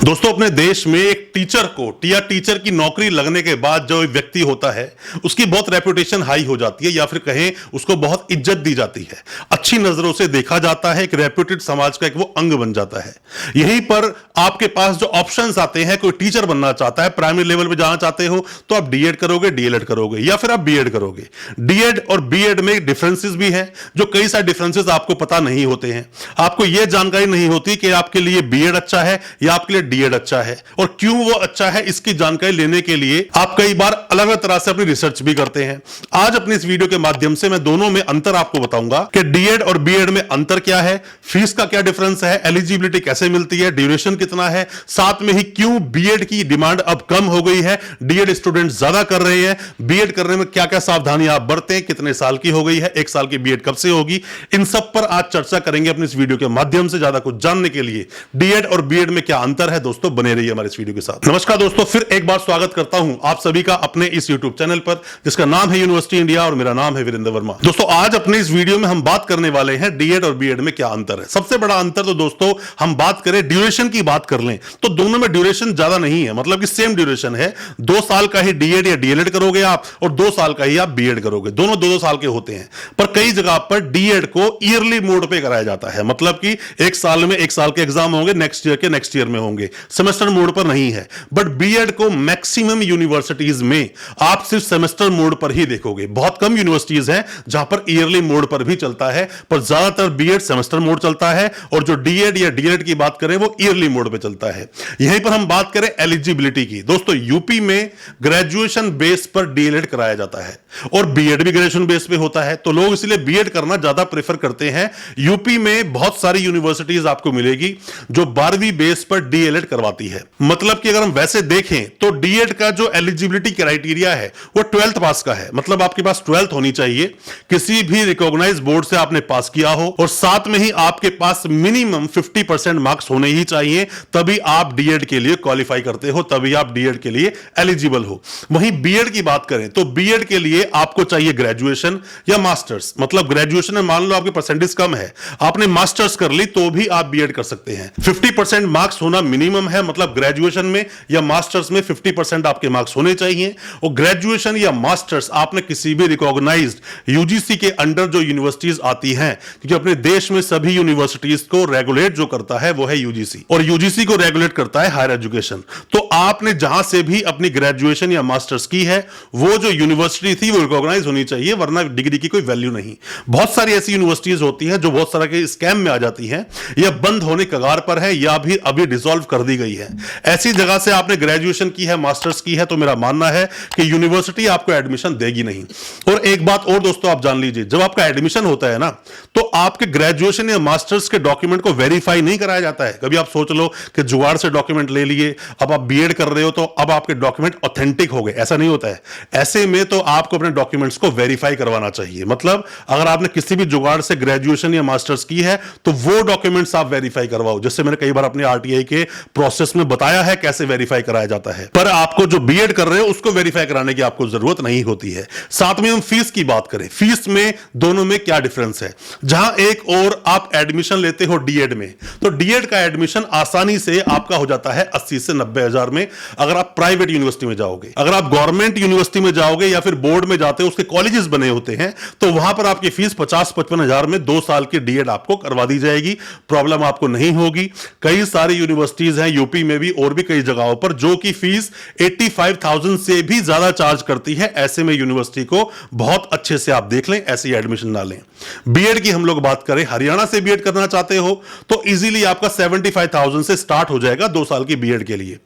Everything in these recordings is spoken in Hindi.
दोस्तों, अपने देश में एक टीचर को या टीचर की नौकरी लगने के बाद जो एक व्यक्ति होता है उसकी बहुत रेपुटेशन हाई हो जाती है, या फिर कहें उसको बहुत इज्जत दी जाती है, अच्छी नजरों से देखा जाता है, एक रेप्यूटेड समाज का एक वो अंग बन जाता है। यहीं पर आपके पास जो ऑप्शंस आते हैं, कोई टीचर बनना चाहता है, प्राइमरी लेवल पे जाना चाहते हो तो आप डीएड करोगे, डीएलएड करोगे, या फिर आप बीएड करोगे। डीएड और बीएड में डिफरेंसेस भी है, जो कई सारे डिफरेंसेस आपको पता नहीं होते हैं। आपको यह जानकारी नहीं होती कि आपके लिए बीएड अच्छा है या आपके लिए डीएड अच्छा है, और क्यों वो अच्छा है इसकी जानकारी लेने के लिए आप कई बार अलग अलग तरह से अपनी रिसर्च भी करते हैं। आज अपनी इस वीडियो के माध्यम से मैं दोनों में अंतर आपको बताऊंगा कि डीएड और बीएड में अंतर क्या है, फीस का क्या डिफरेंस है, एलिजिबिलिटी कैसे मिलती है, ड्यूरेशन कितना है, साथ में ही क्यों बीएड की डिमांड अब कम हो गई है, डीएड स्टूडेंट ज्यादा कर रहे हैं, बीएड करने में क्या क्या सावधानियां आप बरतें, कितने साल की हो गई है, एक साल की बीएड कब से होगी, इन सब पर आज चर्चा करेंगे अपनी इस वीडियो के माध्यम से। ज्यादा कुछ जानने के लिए डीएड और बीएड में क्या अंतर है, दोस्तों बने रहिए हमारे इस वीडियो के साथ। नमस्कार दोस्तों, फिर एक बार स्वागत करता हूं आप सभी का अपने इस यूट्यूब चैनल पर जिसका नाम है यूनिवर्सिटी इंडिया, और मेरा नाम है वीरेंद्र वर्मा। दोस्तों, आज अपने इस वीडियो में हम बात करने वाले हैं डीएड और बीएड में क्या अंतर है। सबसे बड़ा अंतर तो दोस्तों हम बात करें ड्यूरेशन की बात कर लें तो दोनों में ड्यूरेशन ज्यादा नहीं है, मतलब कि सेम ड्यूरेशन है। 2 साल का ही डीएड या डीएलएड करोगे आप, और 2 साल का ही आप बीएड करोगे। दोनों 2-2 साल के होते हैं, पर कई जगह पर डीएड को ईयरली मोड पे कराया जाता है, मतलब कि एक साल में 1 साल के एग्जाम होंगे, नेक्स्ट ईयर में होंगे, सेमेस्टर मोड पर नहीं है। बट बीएड को मैक्सिमम यूनिवर्सिटीज में आप सिर्फ सेमेस्टर मोड पर ही देखोगे। बहुत कम यूनिवर्सिटीज हैं जहां पर ईयरली मोड पर भी चलता है, पर ज्यादातर बीएड सेमेस्टर मोड चलता है, और जो डीएड या डीएलएड की बात करें वो ईयरली मोड पे चलता है। यहीं पर हम बात करें एलिजिबिलिटी की, दोस्तों यूपी में ग्रेजुएशन बेस पर डीएलएड कराया जाता है और बीएड भी ग्रेजुएशन बेस पे होता है, तो लोग इसलिए बीएड करना ज्यादा प्रेफर करते हैं। यूपी में बहुत सारी यूनिवर्सिटीज आपको मिलेगी जो 12वीं बेस पर डीएलएड करवाती है। मतलब कि अगर हम वैसे देखें तो डीएड का जो एलिजिबिलिटी क्राइटेरिया है वो 12th पास का है, मतलब आपके पास 12th होनी चाहिए, किसी भी रिकॉग्नाइज्ड बोर्ड से आपने पास किया हो, और साथ में ही आपके पास मिनिमम 50% मार्क्स होने ही चाहिए, तभी आप डीएड के लिए क्वालिफाई करते हो, तभी आप डीएड के लिए एलिजिबल हो। वहीं बीएड की बात करें तो बीएड के लिए आपको चाहिए ग्रेजुएशन या मास्टर्स, मतलब ग्रेजुएशन में मान लो आपके परसेंटेज कम है, आपने मास्टर्स कर ली तो भी आप बीएड कर सकते हैं। 50% मार्क्स होना मिनिमम है, मतलब ग्रेजुएशन में या मास्टर्स में 50% आपके मार्क्स होने चाहिए, और ग्रेजुएशन या मास्टर्स आपने किसी भी रिकॉग्नाइज्ड यूजीसी के अंडर जो यूनिवर्सिटीज आती हैं, क्योंकि अपने देश में सभी यूनिवर्सिटीज को रेगुलेट जो करता है वो है यूजीसी, और यूजीसी को रेगुलेट करता है हायर एजुकेशन। तो आपने जहां से भी अपनी ग्रेजुएशन या मास्टर्स की है वो जो यूनिवर्सिटी थी वो रिकॉग्नाइज होनी चाहिए, वरना डिग्री की कोई वैल्यू नहीं। बहुत सारी ऐसी यूनिवर्सिटीज होती हैं जो बहुत सारा के स्कैम में आ जाती हैं, या बंद होने कगार पर है, या भी अभी डिसॉल्व कर दी गई है। ऐसी जगह से आपने ग्रेजुएशन की है, मास्टर्स की है, तो मेरा मानना है कि यूनिवर्सिटी आपको एडमिशन देगी नहीं। और एक बात और दोस्तों आप जान लीजिए, जब आपका एडमिशन होता है ना, तो आपके ग्रेजुएशन या मास्टर्स के डॉक्यूमेंट को वेरीफाई नहीं कराया जाता है। कभी आप सोच लो कि जुगाड़ से डॉक्यूमेंट ले लिए, अब आप बीएड कर रहे हो तो अब आपके डॉक्यूमेंट ऑथेंटिक हो गए, ऐसा नहीं होता है। ऐसे में तो आपको अपने डॉक्यूमेंट्स को वेरीफाई करवाना चाहिए, मतलब अगर आपने किसी भी जुगाड़ से ग्रेजुएशन या मास्टर्स की है तो वो डॉक्यूमेंट्स आप वेरीफाई करवाओ, जैसे मैंने कई बार अपने आरटीआई के प्रोसेस में बताया है कैसे वेरीफाई कराया जाता है। पर आपको जो बीएड कर रहे हो उसको वेरीफाई कराने की आपको जरूरत नहीं होती है। साथ में हम फीस की बात करें, फीस में दोनों में क्या डिफरेंस है। जहां एक और आप एडमिशन लेते हो डीएड में, तो डीएड का एडमिशन आसानी से आपका हो जाता है 80 से 90 हजार में, अगर आप प्राइवेट यूनिवर्सिटी में जाओगे। अगर आप गवर्नमेंट यूनिवर्सिटी में जाओगे या फिर बोर्ड में जाते हो, उसके कॉलेजेस बने होते हैं, तो वहां पर आपकी फीस 50-55 हजार में 2 साल की डीएड आपको करवा दी जाएगी, प्रॉब्लम आपको नहीं होगी। कई सारी यूनिवर्सिटीज हैं यूपी में भी और भी कई जगहों पर जो कि फीस 85,000 से भी ज्यादा चार्ज करती है। ऐसे में यूनिवर्सिटी को बहुत अच्छे से आप देख लें, ऐसे एडमिशन ना लें। बीएड की हम लोग बात करें, हरियाणा से बीएड करना चाहते हो तो इजीली आपका 75,000 से स्टार्ट हो जाएगा 2 साल की बीएड के लिए।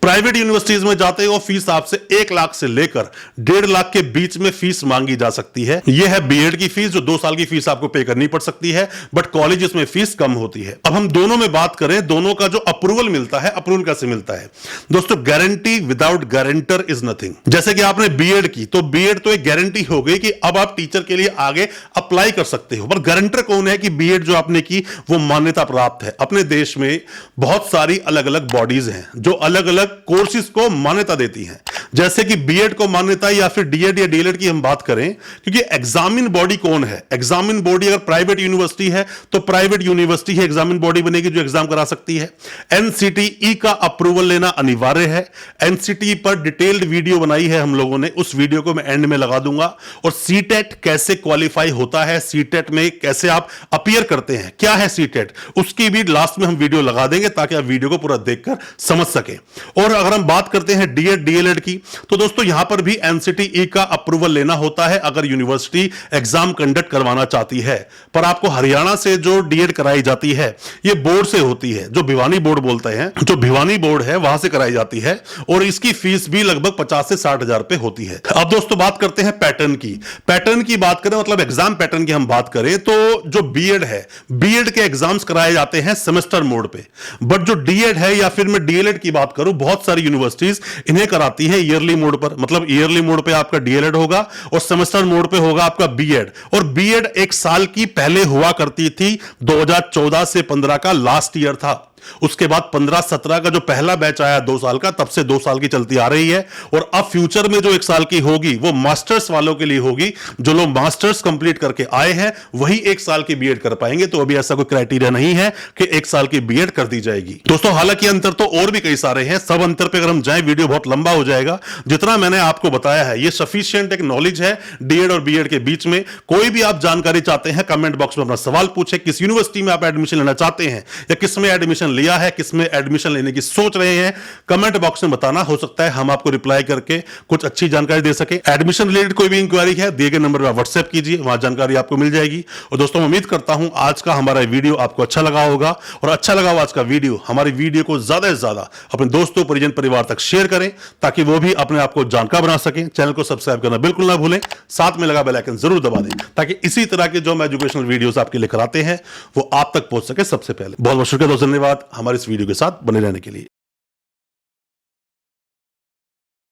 प्राइवेट यूनिवर्सिटीज में जाते हो फीस आपसे 1 लाख से लेकर 1.5 लाख के बीच में फीस मांगी जा सकती है। यह है बीएड की फीस, जो 2 साल की फीस आपको पे करनी पड़ सकती है, बट कॉलेजेस में फीस कम होती है। अब हम दोनों में बात करें, दोनों का जो अप्रूवल मिलता है, अप्रूवल कैसे मिलता है दोस्तों, guarantee without guarantor is nothing. जैसे कि आपने बीएड की, तो बीएड तो एक गारंटी हो गई कि अब आप टीचर के लिए आगे अप्लाई कर सकते हो, पर गारंटर कौन है कि बीएड जो आपने की वो मान्यता प्राप्त है। अपने देश में बहुत सारी अलग अलग बॉडीज हैं जो अलग अलग कोर्सेज को मान्यता देती हैं। जैसे कि बीएड को मान्यता या फिर डीएड या डीएलएड की हम बात करें, क्योंकि एग्जामिन बॉडी कौन है? एग्जामिन बॉडी अगर प्राइवेट यूनिवर्सिटी है तो private university he examine body बनेगी जो एग्जाम करा सकती है। एनसीटीई का अप्रूवल लेना अनिवार्य है। एनसीटीई पर डिटेल्ड वीडियो बनाई है हम लोगों ने, उस वीडियो को मैं एंड में लगा दूंगा। और सीटेट कैसे क्वालिफाई होता है, सीटेट में कैसे आप अपीयर करते हैं, क्या है सीटेट, उसकी भी लास्ट में हम वीडियो लगा देंगे ताकि आप वीडियो को पूरा देखकर समझ सके। और अगर हम बात करते हैं डीएड डीएलएड की, तो दोस्तों यहां पर भी एनसीटीई का अप्रूवल लेना होता है अगर यूनिवर्सिटी एग्जाम कंडक्ट करवाना चाहती है। पर आपको हरियाणा से जो डीएड कराई जाती है ये बोर्ड से होती है, जो भिवानी बोर्ड बोलते हैं, जो भिवानी बोर्ड है वहां से कराई जाती है, और इसकी फीस भी लगभग 50 से 60 हजार रुपए होती है। अब दोस्तों बात करते हैं पैटर्न की। पैटर्न की बात करें, मतलब एग्जाम पैटर्न की हम बात करें, तो जो बीएड है, बीएड के एग्जाम्स कराए जाते हैं सेमेस्टर मोड पे। बट जो डीएड है या फिर मैं डीएलएड की बात करूं, बहुत सारी यूनिवर्सिटीज इन्हें कराती है ईयरली मोड पर। मतलब ईयरली मोड पे आपका डीएलएड होगा और सेमेस्टर मोड पे होगा आपका बीएड। और बीएड एक साल की पहले हुआ करती थी, 2014 से 15 का लास्ट ईयर था। उसके बाद 15-17 का जो पहला बैच आया 2 साल का, तब से 2 साल की चलती आ रही है। और अब फ्यूचर में जो 1 साल की होगी वो मास्टर्स वालों के लिए होगी। जो लोग मास्टर्स कंप्लीट करके आए हैं वही 1 साल की बीएड कर पाएंगे। तो अभी ऐसा कोई क्राइटेरिया नहीं है कि 1 साल की बीएड कर दी जाएगी। दोस्तों हालांकि अंतर तो और भी कई सारे हैं, सब अंतर पे अगर हम जाएं वीडियो बहुत लंबा हो जाएगा। जितना मैंने आपको बताया है ये सफिशिएंट एक नॉलेज है डीएड और बीएड के बीच में। कोई भी आप जानकारी चाहते हैं कमेंट बॉक्स में अपना सवाल पूछे, किस यूनिवर्सिटी में आप एडमिशन लेना चाहते हैं या किसमें एडमिशन लिया है, किसमें एडमिशन लेने की सोच रहे हैं, कमेंट बॉक्स में बताना। हो सकता है हम आपको रिप्लाई करके कुछ अच्छी जानकारी दे सके। एडमिशन रिलेटेड कोई भी इंक्वायरी है दिए गए नंबर पर व्हाट्सएप कीजिए, वहां जानकारी आपको मिल जाएगी। और दोस्तों उम्मीद करता हूं आज का हमारा वीडियो आपको अच्छा लगा होगा, और अच्छा लगा हो आज का वीडियो, हमारी वीडियो को ज्यादा से ज्यादा अपने दोस्तों परिजन परिवार तक शेयर करें ताकि वो भी अपने आप को जानकार बना सकें। चैनल को सब्सक्राइब करना बिल्कुल ना भूलें, साथ में लगा बेल आइकन जरूर दबा दें ताकि इसी तरह के जो हम एजुकेशनल वीडियोस आपके लिए कराते हैं वो आप तक पहुंच सके सबसे पहले। बहुत बहुत शुक्रिया दोस्तों, धन्यवाद हमारे इस वीडियो के साथ बने रहने के लिए।